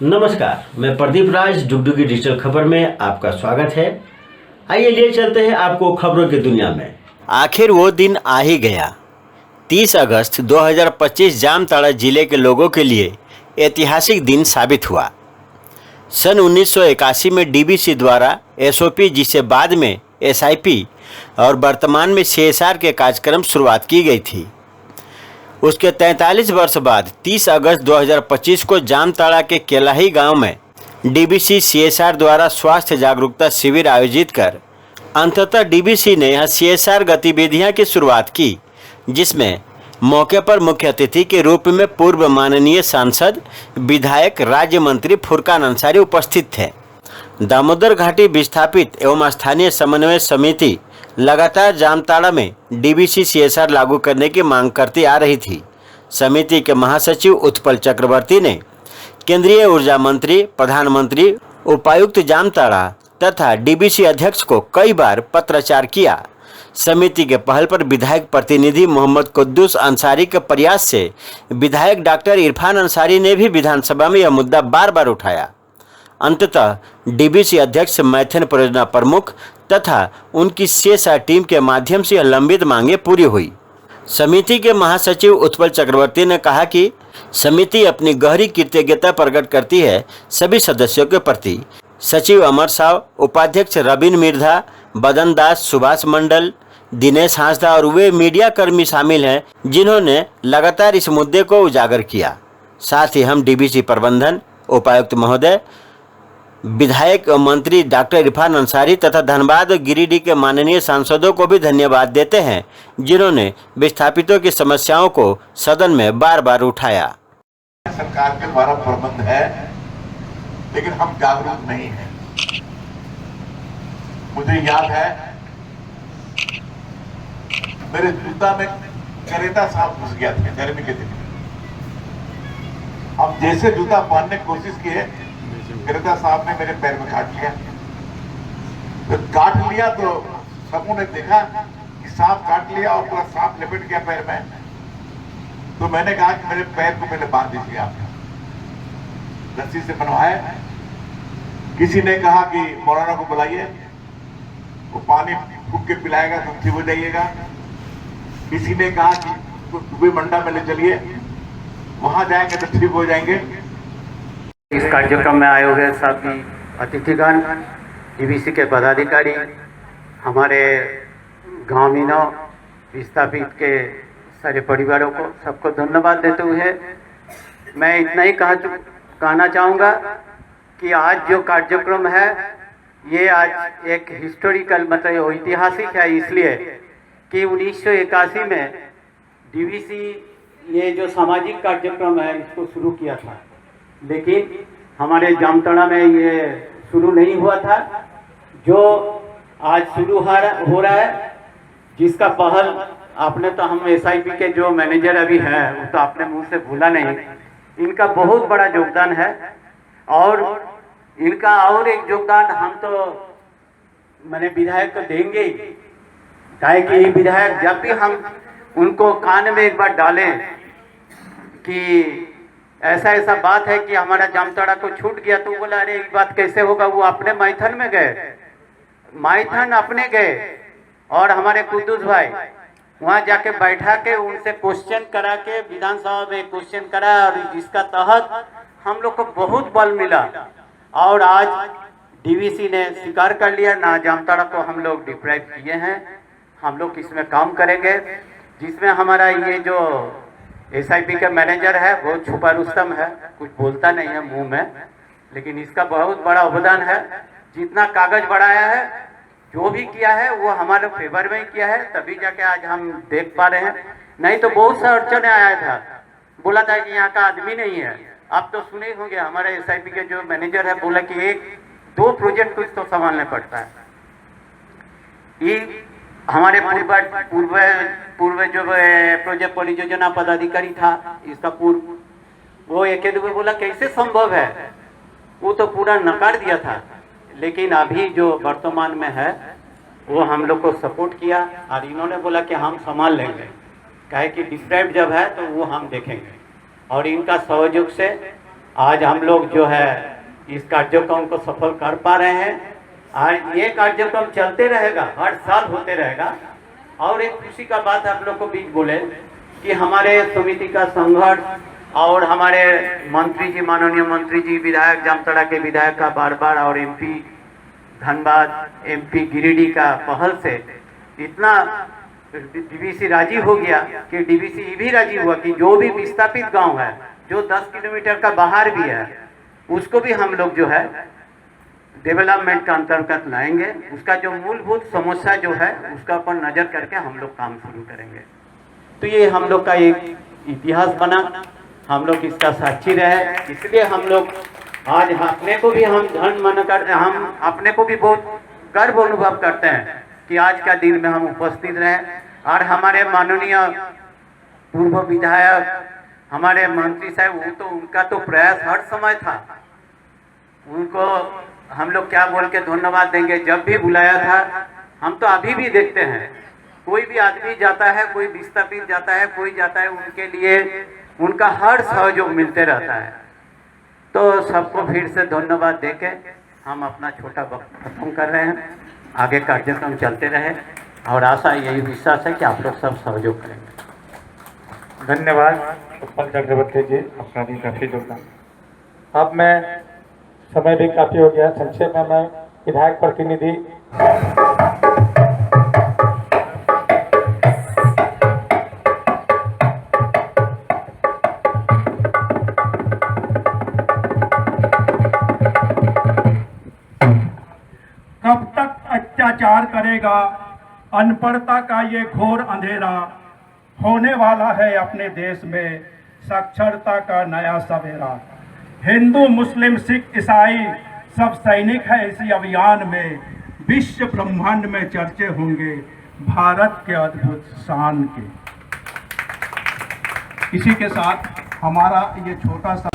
नमस्कार, मैं प्रदीप राज डुगडुगी डिजिटल खबर में आपका स्वागत है। आइए लिए चलते हैं आपको खबरों की दुनिया में। आखिर वो दिन आ ही गया। 30 अगस्त 2025 जामताड़ा जिले के लोगों के लिए ऐतिहासिक दिन साबित हुआ। सन 1981 में डीबीसी द्वारा एसओपी, जिसे बाद में एसआईपी और वर्तमान में सीएसआर के कार्यक्रम शुरुआत की गई थी, उसके 43 वर्ष बाद 30 अगस्त 2025 को जामताड़ा के केलाही गांव में डीबीसी सीएसआर द्वारा स्वास्थ्य जागरूकता शिविर आयोजित कर अंततः डीबीसी ने यहां सीएसआर गतिविधियां की शुरुआत की, जिसमें मौके पर मुख्य अतिथि के रूप में पूर्व माननीय सांसद, विधायक, राज्य मंत्री फुरकान अंसारी उपस्थित थे। दामोदर घाटी विस्थापित एवं स्थानीय समन्वय समिति लगातार जामताड़ा में डीबीसी सीएसआर लागू करने की मांग करती आ रही थी। समिति के महासचिव उत्पल चक्रवर्ती ने केंद्रीय ऊर्जा मंत्री, प्रधानमंत्री, उपायुक्त जामताड़ा तथा डीबीसी अध्यक्ष को कई बार पत्राचार किया। समिति के पहल पर विधायक प्रतिनिधि मोहम्मद कुद्दूस अंसारी के प्रयास से विधायक डॉक्टर इरफान अंसारी ने भी विधानसभा में यह मुद्दा बार बार उठाया। अंततः डीबीसी अध्यक्ष, मैथन परियोजना प्रमुख तथा उनकी सीएसआर टीम के माध्यम से यह लंबित मांगें पूरी हुई। समिति के महासचिव उत्पल चक्रवर्ती ने कहा कि समिति अपनी गहरी कृतज्ञता प्रकट करती है सभी सदस्यों के प्रति। सचिव अमर साव, उपाध्यक्ष रबिन मिर्धा, बदन दास, सुभाष मंडल, दिनेश हांसदा और वे मीडिया कर्मी शामिल हैं जिन्होंने लगातार इस मुद्दे को उजागर किया। साथ ही हम डीबीसी प्रबंधन, उपायुक्त महोदय, विधायक मंत्री डॉक्टर इरफान अंसारी तथा धनबाद और गिरिडीह के माननीय सांसदों को भी धन्यवाद देते हैं, जिन्होंने विस्थापितों की समस्याओं को सदन में बार बार उठाया। सरकार के द्वारा प्रबंध है, लेकिन हम जागरूक नहीं हैं। मुझे याद है मेरे जूता में करेता सांप घुस गया था गर्मी के दिन। अब जैसे जूता पहनने की कोशिश की है, करेता सांप ने मेरे पैर में काट लिया। तो काट लिया तो सबों ने देखा कि सांप काट लिया और पूरा सांप लपेट गया पैर में। तो मैंने कहा कि मेरे पैर को पहले बांध दीजिए, आप रस्सी से बनवाए। किसी ने कहा कि मौलाना को बुलाइए, वो पानी फूक के पिलाएगा तो ठीक हो जाइएगा। किसी ने कहा कि डूबे मंडा में ले चलिए, वहां जाएंगे तो ठीक हो जाएंगे। इस कार्यक्रम में आए हुए सभी अतिथिगण, डीबीसी के पदाधिकारी, हमारे ग्रामीणों, विस्थापित के सारे परिवारों को सबको धन्यवाद देते हुए मैं इतना ही कहना चाहूँगा कि आज जो कार्यक्रम है ये आज एक हिस्टोरिकल मतलब ऐतिहासिक है, इसलिए कि 1981 में डीबीसी ये जो सामाजिक कार्यक्रम है इसको शुरू किया था, लेकिन हमारे जामताड़ा में ये शुरू नहीं हुआ था। जो आज शुरू हो रहा है, जिसका पहल आपने तो हम एसआईपी के जो मैनेजर अभी हैं वो तो आपने मुंह से भूला नहीं, इनका बहुत बड़ा योगदान है। और इनका और एक योगदान हम तो मैंने विधायक को देंगे ही, काहे कि विधायक जब भी हम उनको कान में एक बार डालें कि ऐसा ऐसा बात है कि हमारा जामताड़ा को छूट गया, तो बोला अरे एक बात कैसे होगा। वो अपने मैथन में गए, मैथन अपने गए और हमारे कुद्दूस भाई वहाँ जाके बैठा के उनसे क्वेश्चन करा के विधानसभा में क्वेश्चन करा, और जिसका तहत हम लोग को बहुत बल मिला। और आज डीबीसी ने स्वीकार कर लिया ना, जामताड़ा को हम लोग डिप्राइव किए हैं। हम लोग इसमें काम करेंगे, जिसमें हमारा ये जो एसआईपी का मैनेजर है वो छुपा रुस्तम है, कुछ बोलता नहीं है मुंह में, लेकिन इसका बहुत बड़ा अवदान है। जितना कागज बढ़ाया है, जो भी किया है वो हमारे फेवर में ही किया है, तभी जाके आज हम देख पा रहे हैं। नहीं तो बहुत सा अड़चने आया था, बोला था कि यहाँ का आदमी नहीं है। आप तो सुने ही होंगे, हमारे एसआईपी के जो मैनेजर है बोला कि 1-2 प्रोजेक्ट कुछ तो संभालने पड़ता है। ये हमारे पूर्व जो प्रोजेक्ट परियोजना पदाधिकारी था, इसका पूर्व वो एक बोला कैसे संभव है, वो तो पूरा नकार दिया था। लेकिन अभी जो वर्तमान में है वो हम लोग को सपोर्ट किया और इन्होंने बोला कि हम संभाल लेंगे, काहे कि डिप्राइव्ड जब है तो वो हम देखेंगे। और इनका सहयोग से आज हम लोग जो है इस कार्यक्रम को सफल कर पा रहे हैं। और ये कार्यक्रम चलते रहेगा, हर साल होते रहेगा। और एक खुशी का बात आप लोग को बीच बोले कि हमारे समिति का संघर्ष और हमारे मंत्री जी, माननीय मंत्री जी, विधायक जामताड़ा के विधायक का बार बार, और एमपी धनबाद, एमपी गिरिडीह का पहल से इतना डीवीसी राजी हो गया कि डीवीसी भी राजी हुआ कि जो भी विस्थापित गांव है, जो 10 किलोमीटर का बाहर भी है, उसको भी हम लोग जो है डेवलपमेंट का अंतर्गत लाएंगे। उसका जो मूलभूत समस्या जो है उसका पर नजर करके हम लोग काम शुरू करेंगे। तो ये हम लोग का एक इतिहास बना, हम लोग इसका साक्षी रहे। इसलिए हम लोग आज अपने को भी हम धन मन कर, हम अपने को भी बहुत गर्व अनुभव करते हैं कि आज का दिन में हम उपस्थित रहे। और हमारे माननीय पूर्व विधायक, हमारे मंत्री साहब, वो तो उनका तो प्रयास हर समय था। उनको हम लोग क्या बोल के धन्यवाद देंगे। जब भी बुलाया था, हम तो अभी भी देखते हैं, कोई भी आदमी जाता है, कोई विस्थापित जाता है, कोई जाता है, उनके लिए उनका हर सहयोग मिलते रहता है। तो सबको फिर से धन्यवाद देके हम अपना छोटा वक्त खत्म कर रहे हैं। आगे कार्यक्रम चलते रहे और आशा यही विश्वास है कि आप लोग सब सहयोग करेंगे। धन्यवाद उत्पल चक्रवर्ती जी, आपका भी काफ़ी योगदान। अब मैं, समय भी काफ़ी हो गया, संक्षेप में मैं विधायक प्रतिनिधि कब तक अत्याचार करेगा अनपढ़ता का ये घोर अंधेरा, होने वाला है अपने देश में साक्षरता का नया सवेरा। हिंदू, मुस्लिम, सिख, ईसाई सब सैनिक है इसी अभियान में, विश्व ब्रह्मांड में चर्चे होंगे भारत के अद्भुत शान के। इसी के साथ हमारा ये छोटा सा